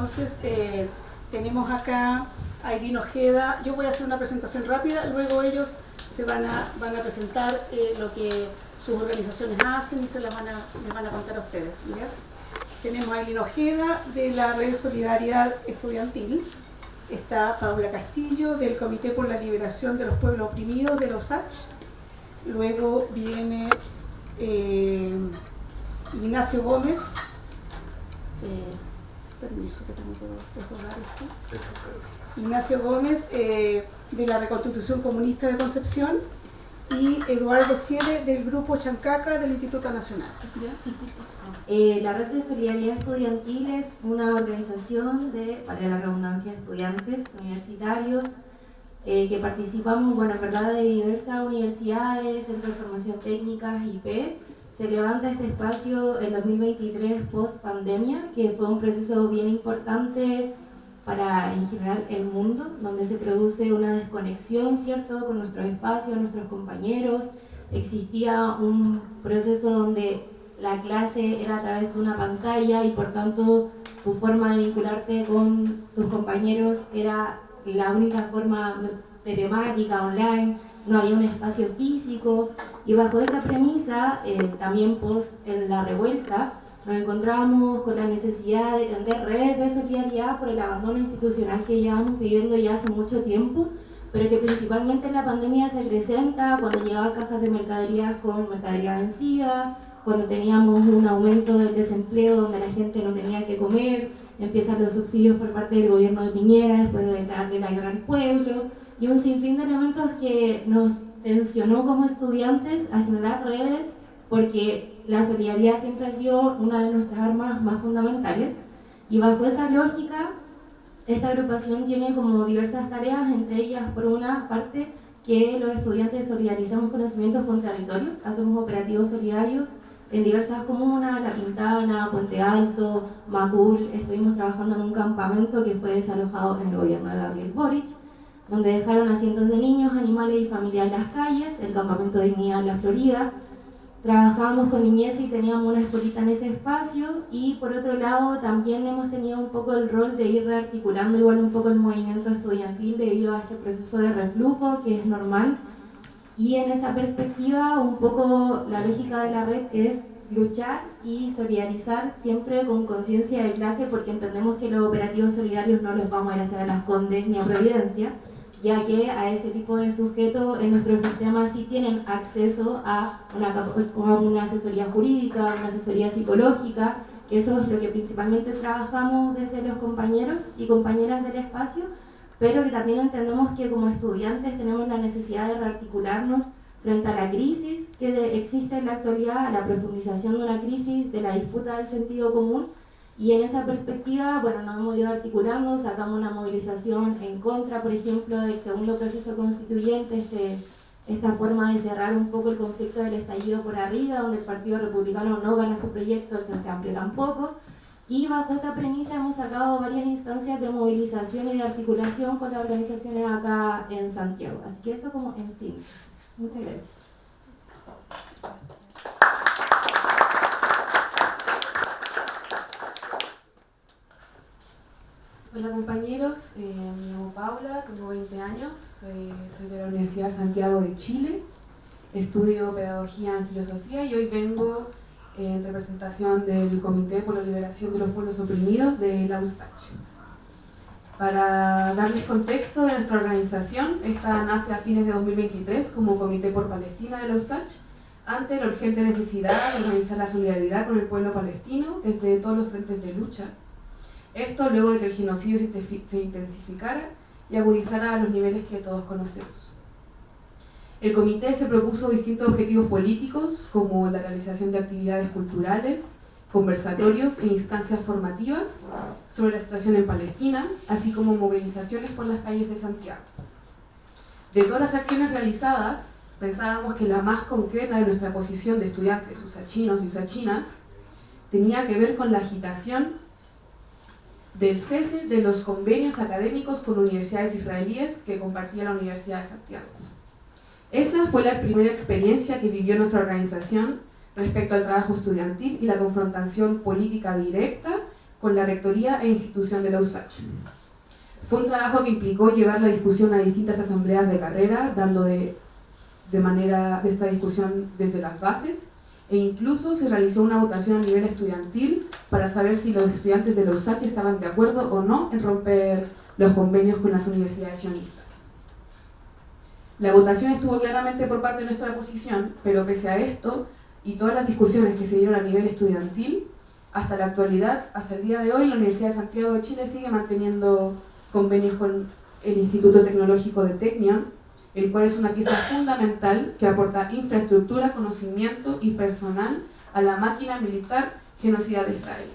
Entonces, tenemos acá a Irina Ojeda. Yo voy a hacer una presentación rápida, luego ellos se van a presentar lo que sus organizaciones hacen y les van a contar a ustedes, ¿ya? Tenemos a Irina Ojeda de la Red Solidaridad Estudiantil. Está Paula Castillo del Comité por la Liberación de los Pueblos Oprimidos de la USACH. Luego viene Ignacio Gómez. Permiso, que también puedo desdoblar esto. Ignacio Gómez de la Reconstitución Comunista de Concepción y Eduardo Siede del Grupo Chancaca del Instituto Nacional. La Red de Solidaridad Estudiantil es una organización de, para la redundancia, estudiantes universitarios que participamos, bueno, en verdad, de diversas universidades, centros de formación técnicas, IP. Se levanta este espacio en 2023 post pandemia, que fue un proceso bien importante para, en general, el mundo, donde se produce una desconexión, ¿cierto?, con nuestros espacios, nuestros compañeros. Existía un proceso donde la clase era a través de una pantalla y por tanto tu forma de vincularte con tus compañeros era la única forma telemática, online, no había un espacio físico, y bajo esa premisa, también en la revuelta, nos encontrábamos con la necesidad de tender redes de solidaridad por el abandono institucional que llevamos viviendo ya hace mucho tiempo, pero que principalmente en la pandemia se presenta cuando llegaban cajas de mercaderías con mercadería vencida, cuando teníamos un aumento del desempleo donde la gente no tenía que comer, empiezan los subsidios por parte del gobierno de Piñera después de declararle la guerra al pueblo, y un sinfín de elementos que nos tensionó como estudiantes a generar redes, porque la solidaridad siempre ha sido una de nuestras armas más fundamentales, y bajo esa lógica esta agrupación tiene como diversas tareas, entre ellas por una parte que los estudiantes solidarizamos conocimientos con territorios, hacemos operativos solidarios en diversas comunas, La Pintana, Puente Alto, Macul. Estuvimos trabajando en un campamento que fue desalojado en el gobierno de Gabriel Boric, donde dejaron a cientos de niños, animales y familias en las calles, el campamento de Dignidad en la Florida. Trabajábamos con niñez y teníamos una escuelita en ese espacio, y por otro lado también hemos tenido un poco el rol de ir rearticulando igual un poco el movimiento estudiantil debido a este proceso de reflujo que es normal. Y en esa perspectiva, un poco la lógica de la red es luchar y solidarizar siempre con conciencia de clase, porque entendemos que los operativos solidarios no los vamos a ir a hacer a Las Condes ni a Providencia, ya que a ese tipo de sujetos en nuestro sistema sí tienen acceso a una asesoría jurídica, una asesoría psicológica, que eso es lo que principalmente trabajamos desde los compañeros y compañeras del espacio, pero que también entendemos que como estudiantes tenemos la necesidad de rearticularnos frente a la crisis que existe en la actualidad, a la profundización de una crisis, de la disputa del sentido común. Y en esa perspectiva, bueno, nos hemos ido articulando, sacamos una movilización en contra, por ejemplo, del segundo proceso constituyente, esta forma de cerrar un poco el conflicto del estallido por arriba, donde el Partido Republicano no gana su proyecto, el Frente Amplio tampoco. Y bajo esa premisa hemos sacado varias instancias de movilización y de articulación con las organizaciones acá en Santiago. Así que eso como en síntesis. Muchas gracias. Hola compañeros, me llamo Paula, tengo 20 años, soy de la Universidad de Santiago de Chile, estudio Pedagogía en Filosofía y hoy vengo en representación del Comité por la Liberación de los Pueblos Oprimidos de la USACH. Para darles contexto de nuestra organización, esta nace a fines de 2023 como Comité por Palestina de la USACH, ante la urgente necesidad de organizar la solidaridad con el pueblo palestino desde todos los frentes de lucha. Esto luego de que el genocidio se intensificara y agudizara a los niveles que todos conocemos. El comité se propuso distintos objetivos políticos, como la realización de actividades culturales, conversatorios e instancias formativas sobre la situación en Palestina, así como movilizaciones por las calles de Santiago. De todas las acciones realizadas, pensábamos que la más concreta de nuestra posición de estudiantes usachinos y usachinas tenía que ver con la agitación del cese de los convenios académicos con universidades israelíes que compartía la Universidad de Santiago. Esa fue la primera experiencia que vivió nuestra organización respecto al trabajo estudiantil y la confrontación política directa con la rectoría e institución de la USACH. Fue un trabajo que implicó llevar la discusión a distintas asambleas de carrera, dando de esta discusión desde las bases, e incluso se realizó una votación a nivel estudiantil para saber si los estudiantes de la USACH estaban de acuerdo o no en romper los convenios con las universidades sionistas. La votación estuvo claramente por parte de nuestra posición, pero pese a esto y todas las discusiones que se dieron a nivel estudiantil, hasta la actualidad, hasta el día de hoy, la Universidad de Santiago de Chile sigue manteniendo convenios con el Instituto Tecnológico de Technion, el cual es una pieza fundamental que aporta infraestructura, conocimiento y personal a la máquina militar genocida de Israel.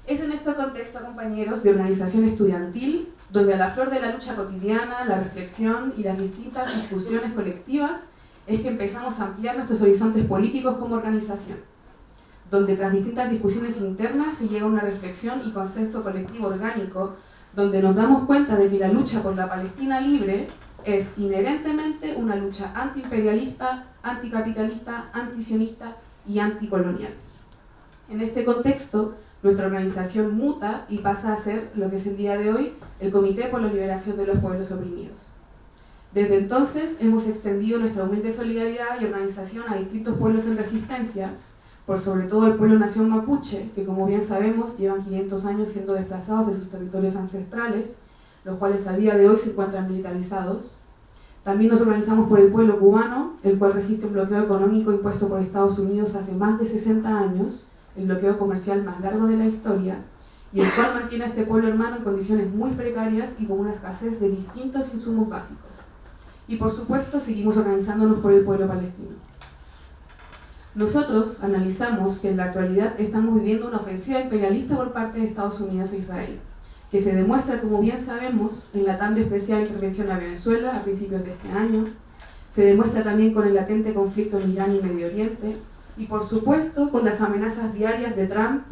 Es en este contexto, compañeros, de organización estudiantil, donde a la flor de la lucha cotidiana, la reflexión y las distintas discusiones colectivas, es que empezamos a ampliar nuestros horizontes políticos como organización, donde tras distintas discusiones internas se llega a una reflexión y consenso colectivo orgánico, donde nos damos cuenta de que la lucha por la Palestina libre es inherentemente una lucha antiimperialista, anticapitalista, antisionista y anticolonial. En este contexto, nuestra organización muta y pasa a ser lo que es el día de hoy el Comité por la Liberación de los Pueblos Oprimidos. Desde entonces hemos extendido nuestra humilde solidaridad y organización a distintos pueblos en resistencia, por sobre todo el pueblo nación mapuche, que como bien sabemos llevan 500 años siendo desplazados de sus territorios ancestrales, los cuales a día de hoy se encuentran militarizados. También nos organizamos por el pueblo cubano, el cual resiste un bloqueo económico impuesto por Estados Unidos hace más de 60 años, el bloqueo comercial más largo de la historia, y el cual mantiene a este pueblo hermano en condiciones muy precarias y con una escasez de distintos insumos básicos. Y por supuesto, seguimos organizándonos por el pueblo palestino. Nosotros analizamos que en la actualidad estamos viviendo una ofensiva imperialista por parte de Estados Unidos e Israel, que se demuestra, como bien sabemos, en la tan despreciada intervención a Venezuela a principios de este año, se demuestra también con el latente conflicto en Irán y Medio Oriente, y por supuesto con las amenazas diarias de Trump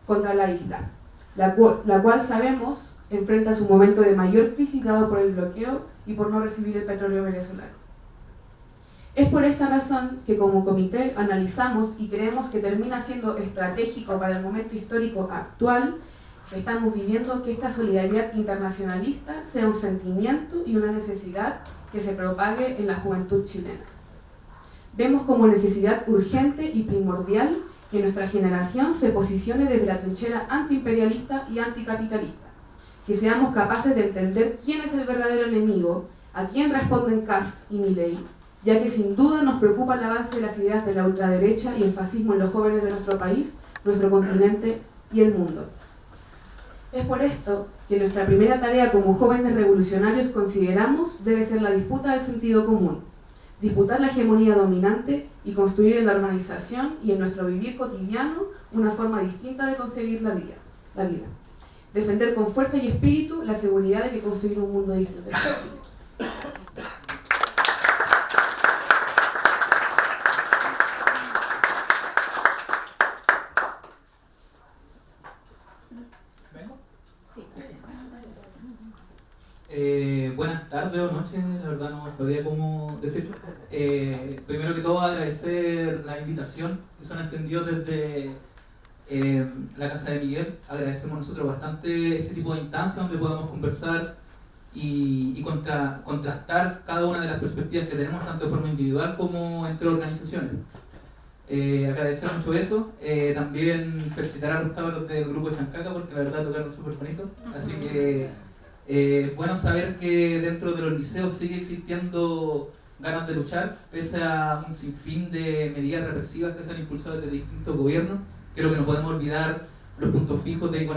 contra la isla, la cual sabemos enfrenta su momento de mayor crisis dado por el bloqueo y por no recibir el petróleo venezolano. Es por esta razón que como comité analizamos y creemos que termina siendo estratégico para el momento histórico actual que estamos viviendo que esta solidaridad internacionalista sea un sentimiento y una necesidad que se propague en la juventud chilena. Vemos como necesidad urgente y primordial que nuestra generación se posicione desde la trinchera antiimperialista y anticapitalista, que seamos capaces de entender quién es el verdadero enemigo, a quién responden Kast y Milei, ya que sin duda nos preocupa el avance de las ideas de la ultraderecha y el fascismo en los jóvenes de nuestro país, nuestro continente y el mundo. Es por esto que nuestra primera tarea como jóvenes revolucionarios consideramos debe ser la disputa del sentido común, disputar la hegemonía dominante y construir en la organización y en nuestro vivir cotidiano una forma distinta de concebir la vida. Defender con fuerza y espíritu la seguridad de que construir un mundo distinto es posible. Buenas tardes o noches, la verdad no sabría cómo decirlo. Primero que todo agradecer la invitación que se han extendido desde la Casa de Miguel. Agradecemos nosotros bastante este tipo de instancias donde podamos conversar y contrastar cada una de las perspectivas que tenemos tanto de forma individual como entre organizaciones. Agradecer mucho eso. También felicitar a los cabros del grupo Chancaca porque la verdad tocaron súper bonito. Así que es bueno saber que dentro de los liceos sigue existiendo ganas de luchar, pese a un sinfín de medidas represivas que se han impulsado desde distintos gobiernos. Creo que no podemos olvidar los puntos fijos del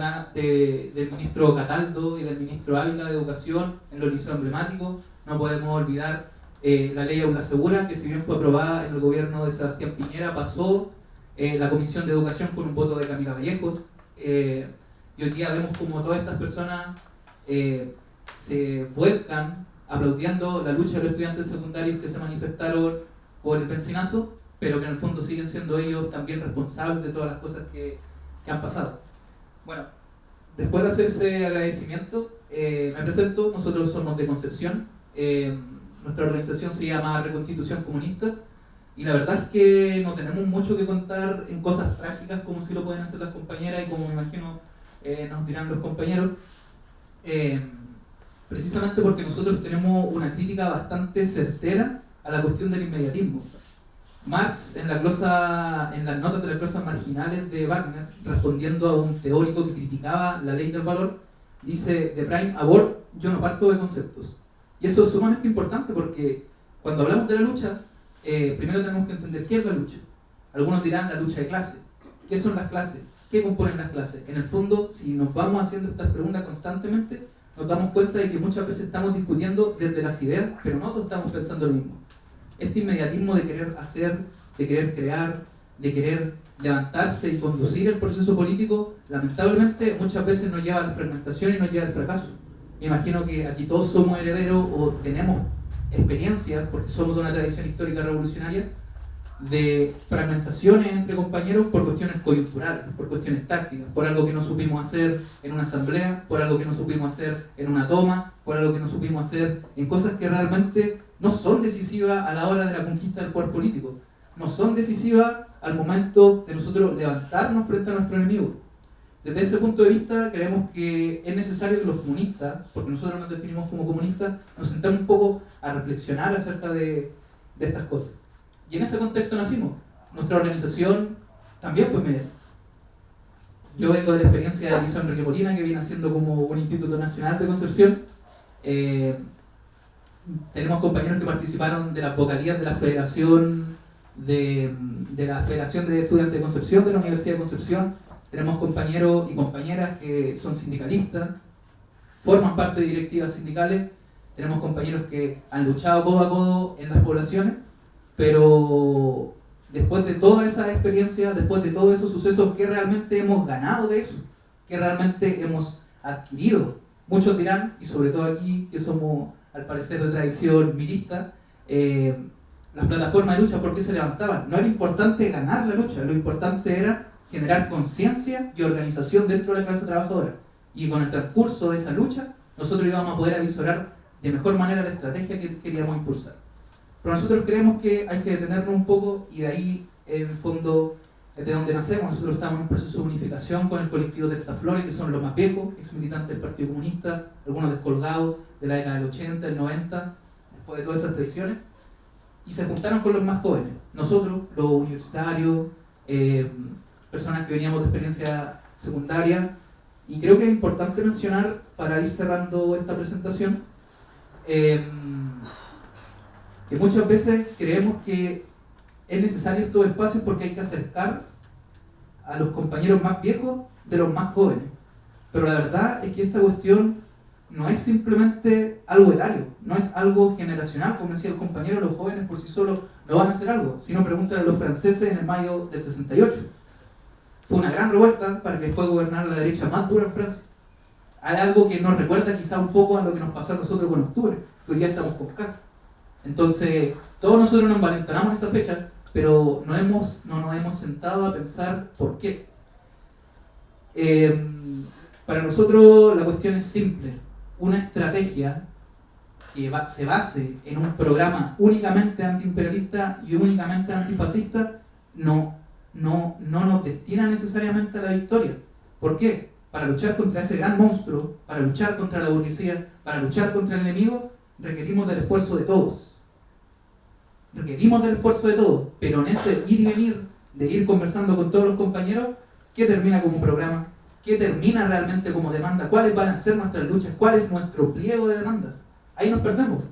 ministro Cataldo y del ministro Ávila de Educación en los liceos emblemáticos. No podemos olvidar la ley Aula Segura, que si bien fue aprobada en el gobierno de Sebastián Piñera, pasó la Comisión de Educación con un voto de Camila Vallejos. Y hoy día vemos como todas estas personas se vuelcan aplaudiendo la lucha de los estudiantes secundarios que se manifestaron por el bencinazo, pero que en el fondo siguen siendo ellos también responsables de todas las cosas que han pasado. Bueno, después de hacer ese agradecimiento, me presento. Nosotros somos de Concepción. Nuestra organización se llama Reconstitución Comunista. Y la verdad es que no tenemos mucho que contar en cosas trágicas como si lo pueden hacer las compañeras y como me imagino nos dirán los compañeros, precisamente porque nosotros tenemos una crítica bastante certera a la cuestión del inmediatismo. Marx, en las notas de las glosas marginales de Wagner, respondiendo a un teórico que criticaba la ley del valor, dice: de prime abord, yo no parto de conceptos. Y eso es sumamente importante porque cuando hablamos de la lucha, primero tenemos que entender qué es la lucha. Algunos dirán la lucha de clase. ¿Qué son las clases? ¿Qué componen las clases? En el fondo, si nos vamos haciendo estas preguntas constantemente, nos damos cuenta de que muchas veces estamos discutiendo desde las ideas, pero no todos estamos pensando lo mismo. Este inmediatismo de querer hacer, de querer crear, de querer levantarse y conducir el proceso político, lamentablemente muchas veces nos lleva a la fragmentación y nos lleva al fracaso. Me imagino que aquí todos somos herederos o tenemos experiencia, porque somos de una tradición histórica revolucionaria, de fragmentaciones entre compañeros por cuestiones coyunturales, por cuestiones tácticas, por algo que no supimos hacer en una asamblea, por algo que no supimos hacer en una toma, por algo que no supimos hacer en cosas que realmente no son decisivas a la hora de la conquista del poder político, no son decisivas al momento de nosotros levantarnos frente a nuestro enemigo. Desde ese punto de vista creemos que es necesario que los comunistas, porque nosotros nos definimos como comunistas, nos sentemos un poco a reflexionar acerca de estas cosas. Y en ese contexto nacimos. Nuestra organización también fue media. Yo vengo de la experiencia de Liceo Enrique Molina, que viene haciendo como un instituto nacional de Concepción. Tenemos compañeros que participaron de las vocalías de la Federación de Estudiantes de Concepción, de la Universidad de Concepción. Tenemos compañeros y compañeras que son sindicalistas, forman parte de directivas sindicales. Tenemos compañeros que han luchado codo a codo en las poblaciones. Pero después de toda esa experiencia, después de todos esos sucesos, ¿qué realmente hemos ganado de eso? ¿Qué realmente hemos adquirido? Muchos dirán, y sobre todo aquí, que somos al parecer de tradición mirista, las plataformas de lucha, ¿por qué se levantaban? No era importante ganar la lucha, lo importante era generar conciencia y organización dentro de la clase trabajadora. Y con el transcurso de esa lucha, nosotros íbamos a poder avisorar de mejor manera la estrategia que queríamos impulsar. Pero nosotros creemos que hay que detenernos un poco y de ahí, en el fondo, es de donde nacemos. Nosotros estamos en un proceso de unificación con el colectivo Teresa Flores, que son los más viejos, ex militantes del Partido Comunista, algunos descolgados de la década del 80, del 90, después de todas esas traiciones, y se juntaron con los más jóvenes. Nosotros, los universitarios, personas que veníamos de experiencia secundaria, y creo que es importante mencionar, para ir cerrando esta presentación, que muchas veces creemos que es necesario estos espacios porque hay que acercar a los compañeros más viejos de los más jóvenes. Pero la verdad es que esta cuestión no es simplemente algo etario, no es algo generacional, como decía el compañero, los jóvenes por sí solos no van a hacer algo, sino pregúntale a los franceses en el mayo del 68. Fue una gran revuelta para que después gobernara la derecha más dura en Francia. Hay algo que nos recuerda quizá un poco a lo que nos pasó a nosotros con octubre, que hoy día estamos con casa. Entonces, todos nosotros nos envalentonamos en esa fecha, pero no nos hemos sentado a pensar por qué. Para nosotros la cuestión es simple. Una estrategia que se base en un programa únicamente antiimperialista y únicamente antifascista no nos destina necesariamente a la victoria. ¿Por qué? Para luchar contra ese gran monstruo, para luchar contra la burguesía, para luchar contra el enemigo, requerimos del esfuerzo de todos. Requerimos del esfuerzo de todos, pero en ese ir y venir, de ir conversando con todos los compañeros, ¿qué termina como programa? ¿Qué termina realmente como demanda? ¿Cuáles van a ser nuestras luchas? ¿Cuál es nuestro pliego de demandas? Ahí nos perdemos,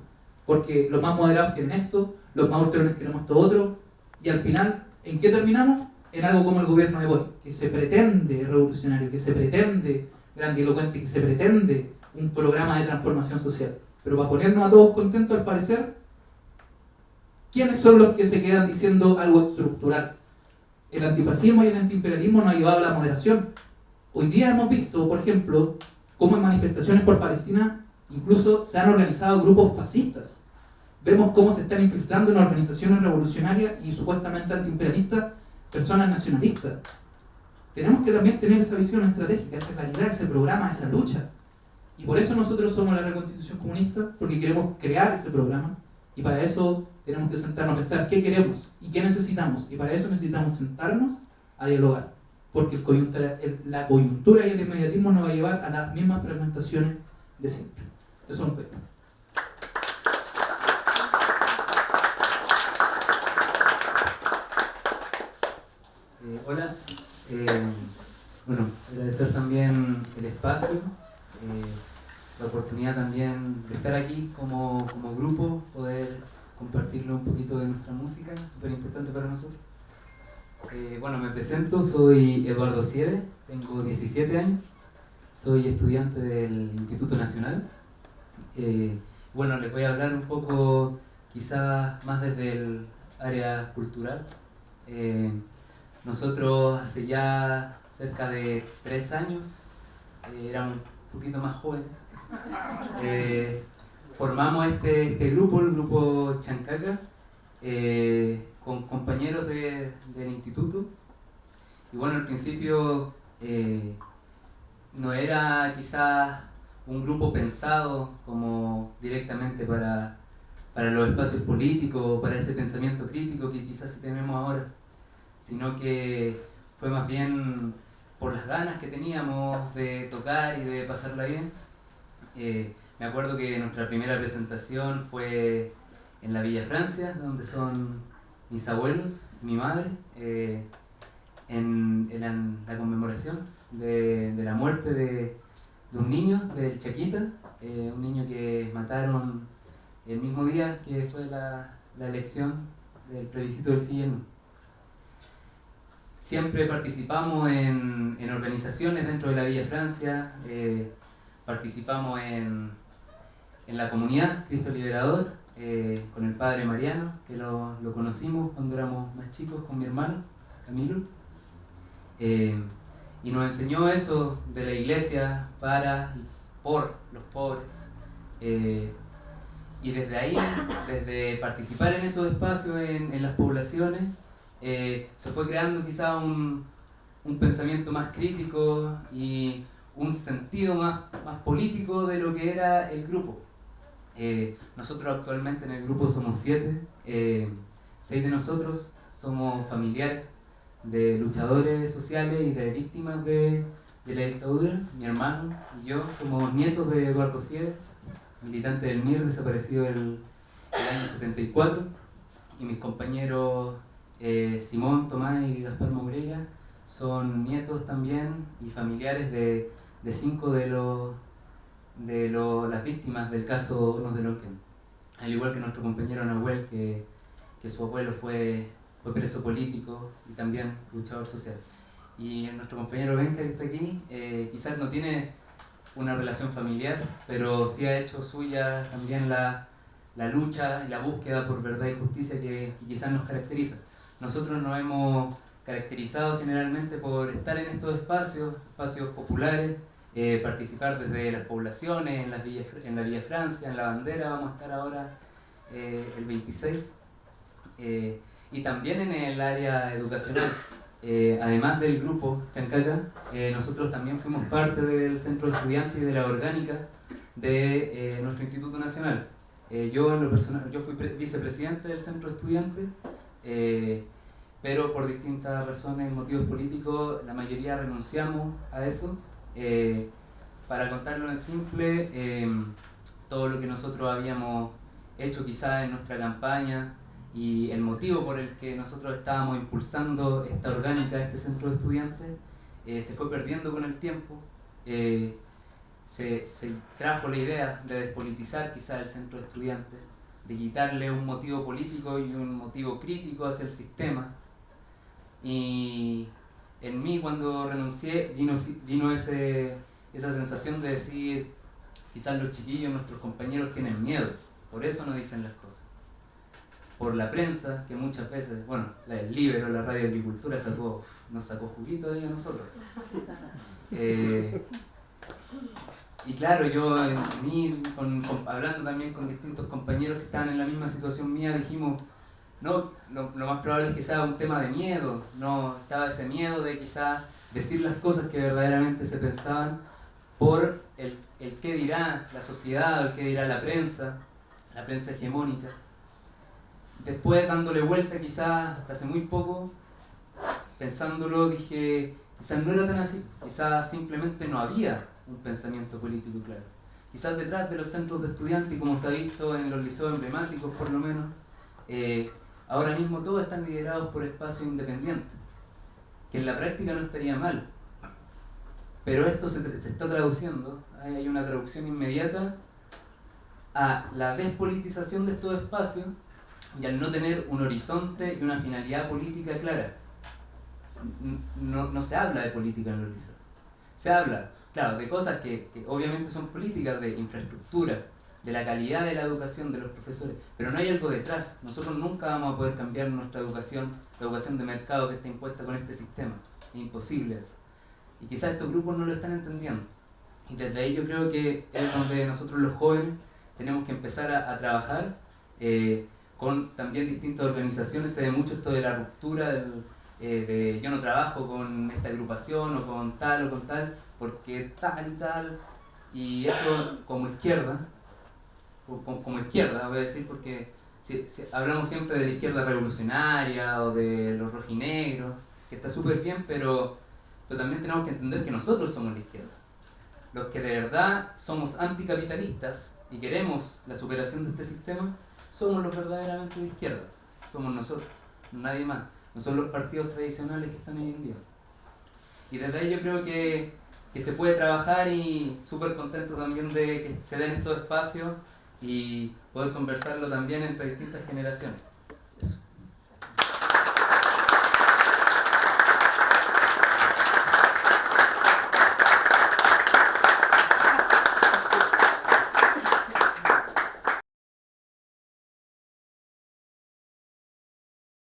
porque los más moderados quieren esto, los más ultranes queremos esto otro, y al final, ¿en qué terminamos? En algo como el gobierno de Boric, que se pretende revolucionario, que se pretende grandilocuente, que se pretende un programa de transformación social. Pero para ponernos a todos contentos, al parecer, ¿quiénes son los que se quedan diciendo algo estructural? El antifascismo y el antiimperialismo nos ha llevado a la moderación. Hoy día hemos visto, por ejemplo, cómo en manifestaciones por Palestina incluso se han organizado grupos fascistas. Vemos cómo se están infiltrando en organizaciones revolucionarias y supuestamente antiimperialistas personas nacionalistas. Tenemos que también tener esa visión estratégica, esa claridad, ese programa, esa lucha. Y por eso nosotros somos la Reconstitución Comunista, porque queremos crear ese programa, Y para eso tenemos que sentarnos a pensar qué queremos y qué necesitamos. Y para eso necesitamos sentarnos a dialogar. Porque la coyuntura y el inmediatismo nos va a llevar a las mismas fragmentaciones de siempre. Eso es un tema. Hola, bueno, agradecer también el espacio, la oportunidad también de estar aquí como grupo, poder compartirle un poquito de nuestra música, súper importante para nosotros. Bueno, me presento, soy Eduardo Siede, tengo 17 años, soy estudiante del Instituto Nacional. Bueno, les voy a hablar un poco, quizás más desde el área cultural. Nosotros hace ya cerca de 3 años, éramos un poquito más jóvenes, formamos este grupo, el grupo Chancaca, con compañeros del instituto. Y bueno, al principio no era quizás un grupo pensado como directamente para los espacios políticos, para ese pensamiento crítico que quizás sí tenemos ahora, sino que fue más bien por las ganas que teníamos de tocar y de pasarla bien. Me acuerdo que nuestra primera presentación fue en la Villa Francia, donde son mis abuelos, mi madre, en la conmemoración de la muerte de un niño, del Chaquita, un niño que mataron el mismo día que fue la elección del plebiscito del sí y el no. Siempre participamos en organizaciones dentro de la Villa Francia, participamos en la comunidad Cristo Liberador, con el padre Mariano, que lo conocimos cuando éramos más chicos, con mi hermano Camilo, y nos enseñó eso de la iglesia para y por los pobres, y desde ahí, desde participar en esos espacios en las poblaciones, se fue creando quizá un pensamiento más crítico y un sentido más político de lo que era el grupo. Nosotros actualmente en el grupo somos 7, 6 de nosotros somos familiares de luchadores sociales y de víctimas de la dictadura. Mi hermano y yo somos nietos de Eduardo Siede, militante del MIR, desaparecido el año 74, y mis compañeros Simón, Tomás y Gaspar Moreira son nietos también y familiares de 5 de las víctimas del caso Hornos de Lonquén, al igual que nuestro compañero Nahuel, que su abuelo fue preso político y también luchador social. Y nuestro compañero Benja, que está aquí, quizás no tiene una relación familiar, pero sí ha hecho suya también la lucha y la búsqueda por verdad y justicia que quizás nos caracteriza. Nosotros nos hemos caracterizado generalmente por estar en estos espacios populares, participar desde las poblaciones, en la Villa Francia, en la Bandera, vamos a estar ahora el 26, y también en el área educacional. Además del grupo Chancaca, nosotros también fuimos parte del centro de estudiantes y de la orgánica de nuestro Instituto Nacional. Yo en lo personal, yo fui vicepresidente del centro de estudiantes, pero por distintas razones, motivos políticos, la mayoría renunciamos a eso. Para contarlo en simple, todo lo que nosotros habíamos hecho quizás en nuestra campaña y el motivo por el que nosotros estábamos impulsando esta orgánica, este centro de estudiantes, se fue perdiendo con el tiempo. Se trajo la idea de despolitizar quizás el centro de estudiantes, de quitarle un motivo político y un motivo crítico hacia el sistema. Y en mí, cuando renuncié, vino esa sensación de decir, quizás los chiquillos, nuestros compañeros tienen miedo, por eso no dicen las cosas. Por la prensa, que muchas veces, bueno, la del Libero, la Radio de Agricultura nos sacó juguito de ahí a nosotros. Y claro, yo hablando también con distintos compañeros que estaban en la misma situación mía, dijimos, no, lo más probable es que sea un tema de miedo, no estaba ese miedo de quizás decir las cosas que verdaderamente se pensaban por el qué dirá la sociedad, el qué dirá la prensa hegemónica. después dándole vuelta quizás hasta hace muy poco, pensándolo dije, quizás no era tan así, quizás simplemente no había un pensamiento político claro. Quizás detrás de los centros de estudiantes, y como se ha visto en los liceos emblemáticos por lo menos, ahora mismo todos están liderados por espacios independientes, que en la práctica no estaría mal, pero esto se está traduciendo, hay una traducción inmediata a la despolitización de estos espacios y al no tener un horizonte y una finalidad política clara. No se habla de política en los liceos. Se habla, claro, de cosas que obviamente son políticas, de infraestructura, de la calidad de la educación de los profesores, pero no hay algo detrás. Nosotros nunca vamos a poder cambiar nuestra educación, la educación de mercado que está impuesta con este sistema. Es imposible eso. Y quizás estos grupos no lo están entendiendo. Y desde ahí yo creo que es donde nosotros los jóvenes tenemos que empezar a trabajar con también distintas organizaciones. Se ve mucho esto de la ruptura, de yo no trabajo con esta agrupación o con tal, porque tal y tal. Y eso como izquierda, voy a decir, porque si hablamos siempre de la izquierda revolucionaria o de los rojinegros, que está súper bien, pero también tenemos que entender que nosotros somos la izquierda. Los que de verdad somos anticapitalistas y queremos la superación de este sistema, somos los verdaderamente de izquierda. Somos nosotros, nadie más. No son los partidos tradicionales que están hoy en día. Y desde ahí yo creo que se puede trabajar, y súper contento también de que se den estos espacios y poder conversarlo también entre distintas generaciones.